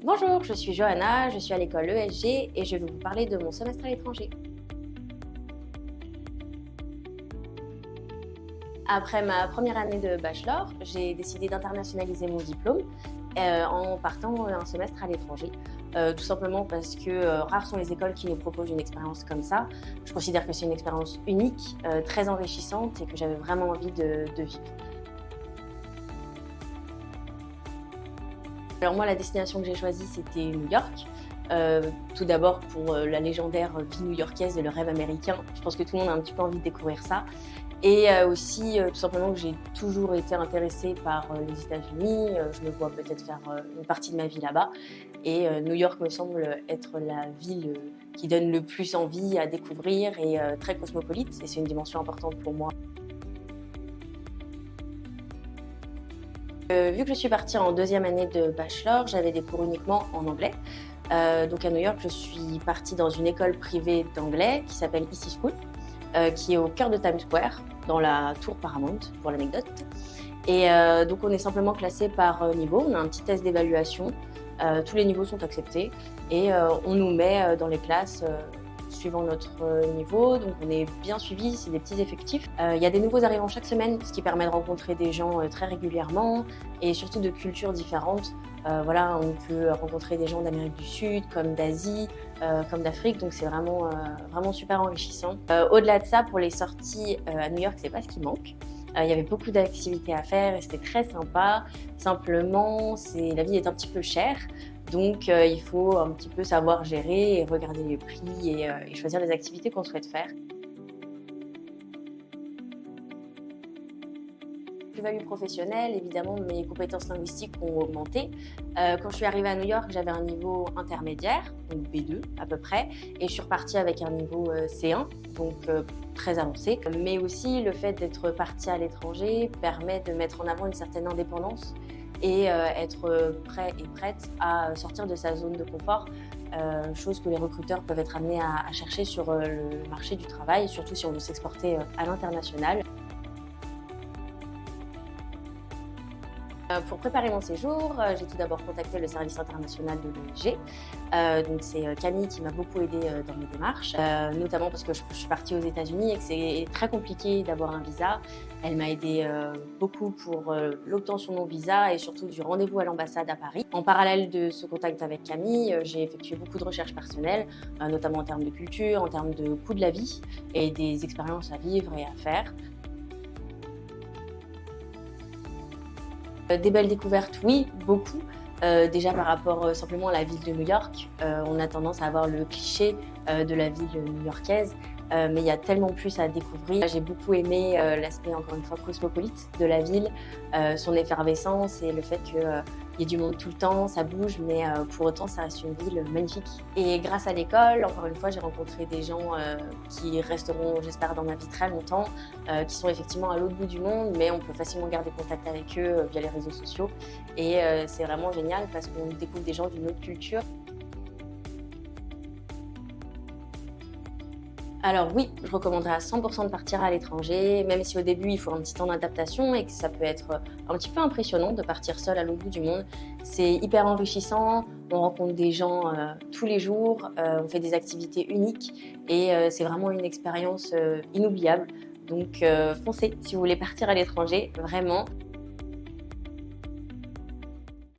Bonjour, je suis Johanna, je suis à l'école ESG et je vais vous parler de mon semestre à l'étranger. Après ma première année de bachelor, j'ai décidé d'internationaliser mon diplôme en partant un semestre à l'étranger. Tout simplement parce que rares sont les écoles qui nous proposent une expérience comme ça. Je considère que c'est une expérience unique, très enrichissante et que j'avais vraiment envie de vivre. Alors moi, la destination que j'ai choisie, c'était New York. Tout d'abord pour la légendaire vie new-yorkaise et le rêve américain. Je pense que tout le monde a un petit peu envie de découvrir ça. Et aussi, tout simplement que j'ai toujours été intéressée par les États-Unis. Je me vois peut-être faire une partie de ma vie là-bas. Et New York me semble être la ville qui donne le plus envie à découvrir et très cosmopolite. Et c'est une dimension importante pour moi. Vu que je suis partie en deuxième année de bachelor, j'avais des cours uniquement en anglais. Donc à New York, je suis partie dans une école privée d'anglais qui s'appelle EC School, qui est au cœur de Times Square, dans la tour Paramount, pour l'anecdote. Et donc on est simplement classé par niveau, on a un petit test d'évaluation, tous les niveaux sont acceptés et on nous met dans les classes suivant notre niveau, donc on est bien suivi, c'est des petits effectifs. Il y a des nouveaux arrivants chaque semaine, ce qui permet de rencontrer des gens très régulièrement et surtout de cultures différentes. Voilà, on peut rencontrer des gens d'Amérique du Sud, comme d'Asie, comme d'Afrique, donc c'est vraiment super enrichissant. Au-delà de ça, pour les sorties à New York, c'est pas ce qui manque. Il y avait beaucoup d'activités à faire et c'était très sympa. Simplement, la vie est un petit peu chère. Donc, il faut un petit peu savoir gérer et regarder les prix et choisir les activités qu'on souhaite faire. Plus-value professionnelle, évidemment, mes compétences linguistiques ont augmenté. Quand je suis arrivée à New York, j'avais un niveau intermédiaire, donc B2 à peu près, et je suis repartie avec un niveau C1, donc très avancé. Mais aussi, le fait d'être partie à l'étranger permet de mettre en avant une certaine indépendance et être prêt et prête à sortir de sa zone de confort, chose que les recruteurs peuvent être amenés à chercher sur le marché du travail, surtout si on veut s'exporter à l'international. Pour préparer mon séjour, j'ai tout d'abord contacté le service international de l'ONG. Donc c'est Camille qui m'a beaucoup aidée dans mes démarches, notamment parce que je suis partie aux États-Unis et que c'est très compliqué d'avoir un visa. Elle m'a aidée beaucoup pour l'obtention de mon visa et surtout du rendez-vous à l'ambassade à Paris. En parallèle de ce contact avec Camille, j'ai effectué beaucoup de recherches personnelles, notamment en termes de culture, en termes de coût de la vie et des expériences à vivre et à faire. Des belles découvertes, oui, beaucoup. Déjà par rapport simplement à la ville de New York, on a tendance à avoir le cliché de la ville new-yorkaise, mais il y a tellement plus à découvrir. J'ai beaucoup aimé l'aspect, encore une fois, cosmopolite de la ville, son effervescence et le fait qu'il y ait du monde tout le temps, ça bouge, mais pour autant, ça reste une ville magnifique. Et grâce à l'école, encore une fois, j'ai rencontré des gens qui resteront, j'espère, dans ma vie très longtemps, qui sont effectivement à l'autre bout du monde, mais on peut facilement garder contact avec eux via les réseaux sociaux. Et c'est vraiment génial parce qu'on découvre des gens d'une autre culture. Alors oui, je recommanderais à 100% de partir à l'étranger, même si au début il faut un petit temps d'adaptation et que ça peut être un petit peu impressionnant de partir seul à l'autre bout du monde. C'est hyper enrichissant, on rencontre des gens tous les jours, on fait des activités uniques et c'est vraiment une expérience inoubliable. Donc foncez si vous voulez partir à l'étranger, vraiment.